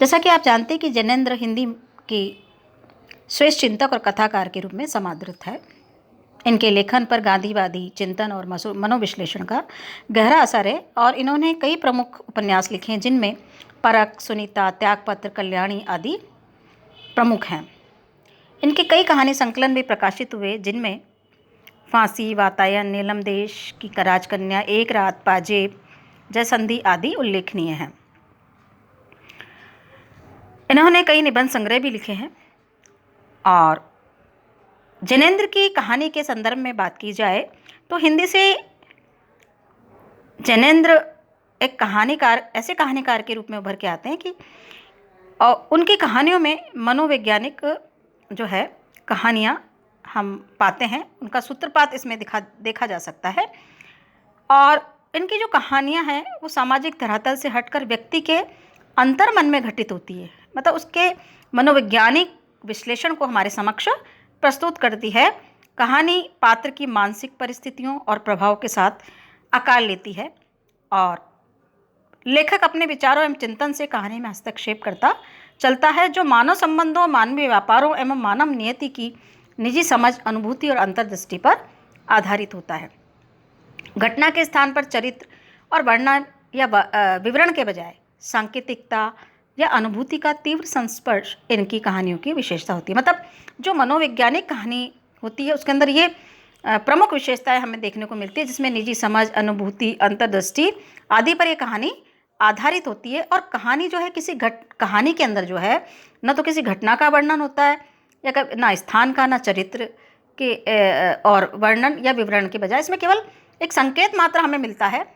जैसा कि आप जानते हैं कि जैनेन्द्र हिंदी की श्रेष्ठ चिंतक और कथाकार के रूप में समादृत है। इनके लेखन पर गांधीवादी चिंतन और मनोविश्लेषण का गहरा असर है और इन्होंने कई प्रमुख उपन्यास लिखे हैं, जिनमें परख, सुनीता, त्यागपत्र, कल्याणी आदि प्रमुख हैं। इनके कई कहानी संकलन भी प्रकाशित हुए, जिनमें फांसी, वातायन, नीलम देश की राजकन्या, एक रात, पाजेब, जयसंधि आदि उल्लेखनीय हैं। इन्होंने कई निबंध संग्रह भी लिखे हैं। और जैनेन्द्र की कहानी के संदर्भ में बात की जाए तो हिंदी से जैनेन्द्र एक कहानीकार, ऐसे कहानीकार के रूप में उभर के आते हैं कि उनकी कहानियों में मनोवैज्ञानिक जो है कहानियाँ हम पाते हैं, उनका सूत्रपात इसमें देखा जा सकता है। और इनकी जो कहानियाँ हैं वो सामाजिक धरातल से हटकर व्यक्ति के अंतर मन में घटित होती है, मतलब उसके मनोवैज्ञानिक विश्लेषण को हमारे समक्ष प्रस्तुत करती है। कहानी पात्र की मानसिक परिस्थितियों और प्रभाव के साथ आकार लेती है और लेखक अपने विचारों एवं चिंतन से कहानी में हस्तक्षेप करता चलता है, जो मानव संबंधों, मानवीय व्यापारों एवं मानव नियति की निजी समझ, अनुभूति और अंतर्दृष्टि पर आधारित होता है। घटना के स्थान पर चरित्र और वर्णन या विवरण के बजाय सांकेतिकता या अनुभूति का तीव्र संस्पर्श इनकी कहानियों की विशेषता होती है। मतलब जो मनोवैज्ञानिक कहानी होती है उसके अंदर ये प्रमुख विशेषताएं हमें देखने को मिलती है, जिसमें निजी समझ, अनुभूति, अंतर्दृष्टि आदि पर यह कहानी आधारित होती है। और कहानी जो है कहानी के अंदर जो है न तो किसी घटना का वर्णन होता है या ना स्थान का, ना चरित्र के और वर्णन या विवरण के बजाय इसमें केवल एक संकेत मात्र हमें मिलता है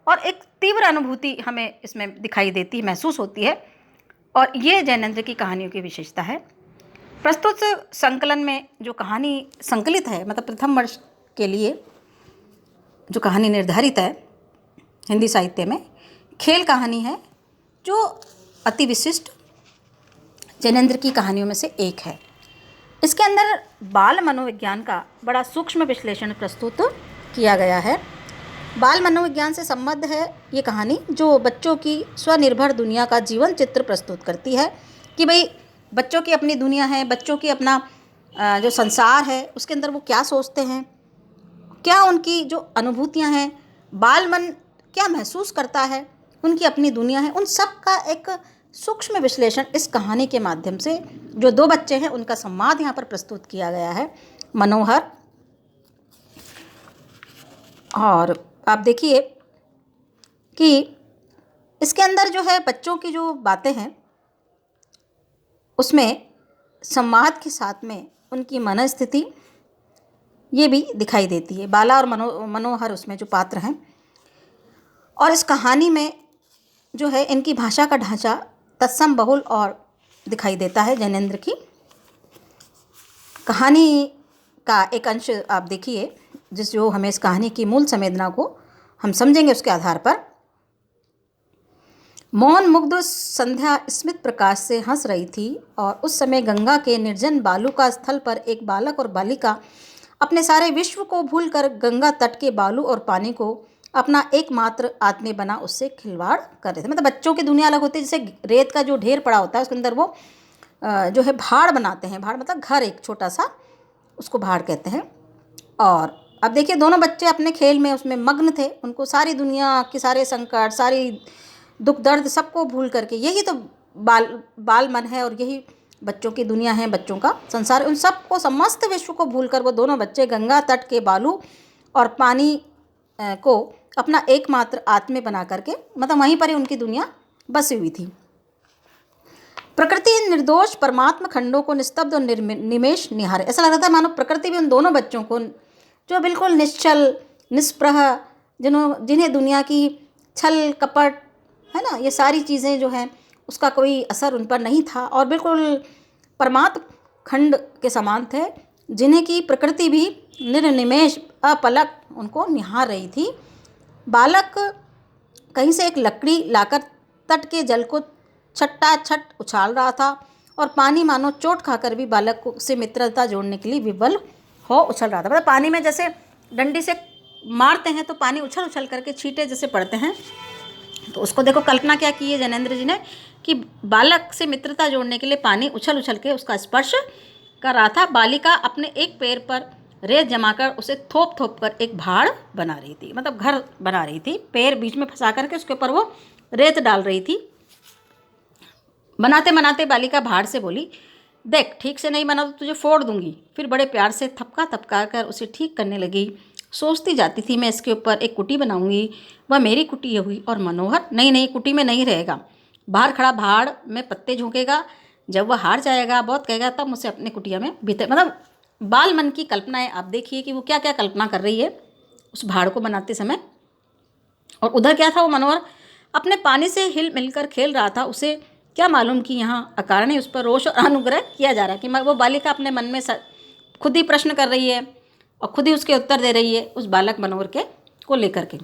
और एक तीव्र अनुभूति हमें इसमें दिखाई देती, महसूस होती है। और ये जैनेन्द्र की कहानियों की विशेषता है। प्रस्तुत संकलन में जो कहानी संकलित है, मतलब प्रथम वर्ष के लिए जो कहानी निर्धारित है हिंदी साहित्य में, खेल कहानी है, जो अति विशिष्ट जैनेन्द्र की कहानियों में से एक है। इसके अंदर बाल मनोविज्ञान का बड़ा सूक्ष्म विश्लेषण प्रस्तुत किया गया है। बाल मनोविज्ञान से संबद्ध है ये कहानी, जो बच्चों की स्वनिर्भर दुनिया का जीवन चित्र प्रस्तुत करती है कि भाई बच्चों की अपनी दुनिया है, बच्चों की अपना जो संसार है उसके अंदर वो क्या सोचते हैं, क्या उनकी जो अनुभूतियां हैं, बाल मन क्या महसूस करता है, उनकी अपनी दुनिया है, उन सब का एक सूक्ष्म विश्लेषण इस कहानी के माध्यम से जो दो बच्चे हैं उनका संवाद यहाँ पर प्रस्तुत किया गया है। मनोहर, और आप देखिए कि इसके अंदर जो है बच्चों की जो बातें हैं उसमें संवाद के साथ में उनकी मनस्थिति ये भी दिखाई देती है। बाला और मनोहर उसमें जो पात्र हैं, और इस कहानी में जो है इनकी भाषा का ढांचा तत्सम बहुल और दिखाई देता है। जैनेन्द्र की कहानी का एक अंश आप देखिए, जो हमें इस कहानी की मूल संवेदना को हम समझेंगे उसके आधार पर। मौन मुग्ध संध्या स्मित प्रकाश से हंस रही थी और उस समय गंगा के निर्जन बालू का स्थल पर एक बालक और बालिका अपने सारे विश्व को भूलकर गंगा तट के बालू और पानी को अपना एकमात्र आत्मीय बना उससे खिलवाड़ कर रहे थे। मतलब बच्चों की दुनिया अलग होती है, जैसे रेत का जो ढेर पड़ा होता है उसके अंदर वो जो है भाड़ बनाते हैं। भाड़ मतलब घर, एक छोटा सा, उसको भाड़ कहते हैं। और अब देखिए दोनों बच्चे अपने खेल में उसमें मग्न थे, उनको सारी दुनिया के सारे संकट, सारी दुख दर्द सबको भूल करके, यही तो बाल मन है और यही बच्चों की दुनिया है, बच्चों का संसार। उन सबको, समस्त विश्व को भूलकर वो दोनों बच्चे गंगा तट के बालू और पानी को अपना एकमात्र आत्मीय बना करके, मतलब वहीं पर ही उनकी दुनिया बसी हुई थी। प्रकृति निर्दोष परमात्मा खंडों को निस्तब्ध और निमेष निहारे। ऐसा लग रहा था मानो प्रकृति भी उन दोनों बच्चों को, जो बिल्कुल निश्चल, निष्प्रह, जिन्हें दुनिया की छल कपट है ना, ये सारी चीज़ें जो हैं उसका कोई असर उन पर नहीं था और बिल्कुल परमात्म खंड के समान थे, जिन्हें की प्रकृति भी निर्निमेष अपलक उनको निहार रही थी। बालक कहीं से एक लकड़ी लाकर तट के जल को छट्टा छट उछाल रहा था और पानी मानो चोट खाकर भी बालक को से मित्रता जोड़ने के लिए विवल हो उछल रहा था। मतलब पानी में जैसे डंडी से मारते हैं तो पानी उछल उछल करके छींटे जैसे पड़ते हैं, तो उसको देखो कल्पना क्या की है जैनेन्द्र जी ने कि बालक से मित्रता जोड़ने के लिए पानी उछल उछल के उसका स्पर्श कर रहा था। बालिका अपने एक पैर पर रेत जमाकर उसे थोप थोप कर एक भाड़ बना रही थी, मतलब घर बना रही थी। पैर बीच में फंसा करके उसके ऊपर वो रेत डाल रही थी। बनाते बनाते बालिका भाड़ से बोली, देख ठीक से नहीं बना तो तुझे फोड़ दूंगी। फिर बड़े प्यार से थपका थपका कर उसे ठीक करने लगी। सोचती जाती थी, मैं इसके ऊपर एक कुटी बनाऊंगी, वह मेरी कुटी हुई। और मनोहर नहीं नहीं, कुटी में नहीं रहेगा, बाहर खड़ा भाड़ में पत्ते झोंकेगा। जब वह हार जाएगा, बहुत कहेगा, तब मुझे अपने कुटिया में भीतर, मतलब बाल मन की कल्पनाएं आप देखिए कि वो क्या क्या कल्पना कर रही है उस भाड़ को बनाते समय। और उधर क्या था, वो मनोहर अपने पानी से हिल मिलकर खेल रहा था। उसे क्या मालूम कि यहाँ अकारण उस पर रोष और अनुग्रह किया जा रहा है, कि वो बालिका अपने मन में खुद ही प्रश्न कर रही है और खुद ही उसके उत्तर दे रही है उस बालक मनोहर के को लेकर के।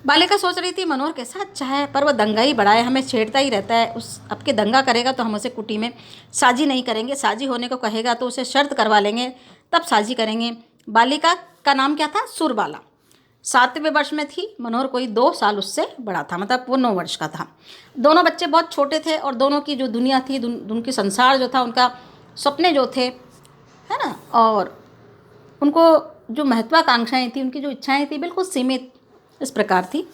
बालिका सोच रही थी मनोहर कैसा अच्छा है, पर वह दंगा ही बड़ा है, हमें छेड़ता ही रहता है। उस अब के दंगा करेगा तो हम उसे कुटी में साजी नहीं करेंगे, साजी होने को कहेगा तो उसे शर्त करवा लेंगे, तब साजी करेंगे। बालिका का नाम क्या था? सुरबाला। 7वें वर्ष में थी। मनोहर कोई 2 साल उससे बड़ा था, मतलब वो 9 वर्ष का था। दोनों बच्चे बहुत छोटे थे और दोनों की जो दुनिया थी, उनकी संसार जो था, उनका सपने जो थे, है ना, और उनको जो महत्वाकांक्षाएं थी, उनकी जो इच्छाएं थी, बिल्कुल सीमित इस प्रकार थी।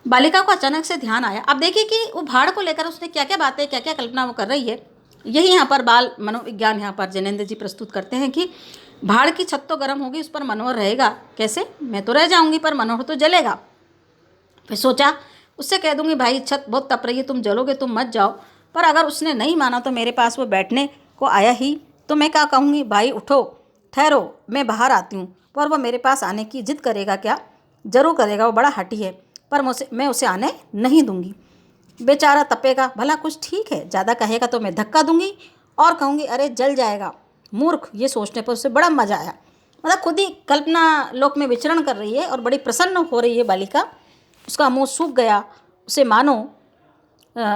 बालिका को अचानक से ध्यान आया। अब देखिए कि वो भाड़ को लेकर उसने क्या क्या बातें, क्या क्या कल्पना वो कर रही है। यही यहाँ पर बाल मनोविज्ञान यहाँ पर जैनेंद्र जी प्रस्तुत करते हैं कि भाड़ की छत तो गर्म होगी, उस पर मनोहर रहेगा कैसे? मैं तो रह जाऊंगी पर मनोहर तो जलेगा। फिर सोचा उससे कह दूंगी, भाई छत बहुत तप रही है, तुम जलोगे, तुम मत जाओ। पर अगर उसने नहीं माना तो मेरे पास वो बैठने को आया ही, तो मैं क्या कहूँगी, भाई उठो, ठहरो, मैं बाहर आती हूँ। पर वो मेरे पास आने की जिद करेगा क्या? जरूर करेगा, वो बड़ा हठी है, पर मैं उसे आने नहीं दूंगी। बेचारा तपेगा, भला कुछ ठीक है, ज़्यादा कहेगा तो मैं धक्का दूंगी और कहूँगी, अरे जल जाएगा मूर्ख। ये सोचने पर उसे बड़ा मजा आया, मतलब खुद ही कल्पना लोक में विचरण कर रही है और बड़ी प्रसन्न हो रही है बालिका। उसका मुंह सूख गया, उसे मानो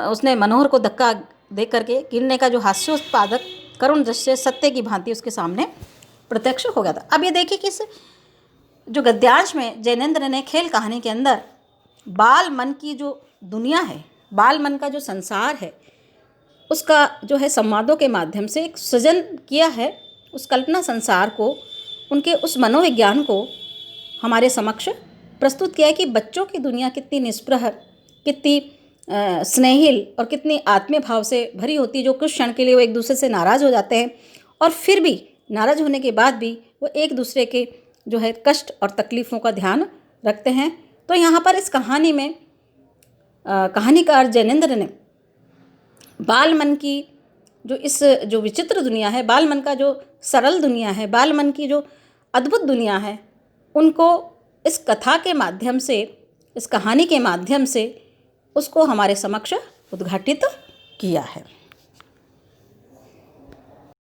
उसने मनोहर को धक्का दे करके गिरने का जो हास्योत्पादक करुण दृश्य सत्य की भांति उसके सामने प्रत्यक्ष हो गया था। अब ये देखिए कि इस जो गद्यांश में जैनेंद्र ने खेल कहानी के अंदर बाल मन की जो दुनिया है, बाल मन का जो संसार है, उसका जो है संवादों के माध्यम से एक सृजन किया है। उस कल्पना संसार को, उनके उस मनोविज्ञान को हमारे समक्ष प्रस्तुत किया है कि बच्चों की दुनिया कितनी निष्प्रह, कितनी स्नेहिल और कितनी आत्मीय भाव से भरी होती है, जो कुछ क्षण के लिए वो एक दूसरे से नाराज़ हो जाते हैं और फिर भी नाराज़ होने के बाद भी वो एक दूसरे के जो है कष्ट और तकलीफ़ों का ध्यान रखते हैं। तो यहाँ पर इस कहानी में कहानीकार जैनेंद्र ने बाल मन की जो विचित्र दुनिया है, बाल मन का जो सरल दुनिया है, बाल मन की जो अद्भुत दुनिया है, उनको इस कथा के माध्यम से, इस कहानी के माध्यम से उसको हमारे समक्ष उद्घाटित किया है।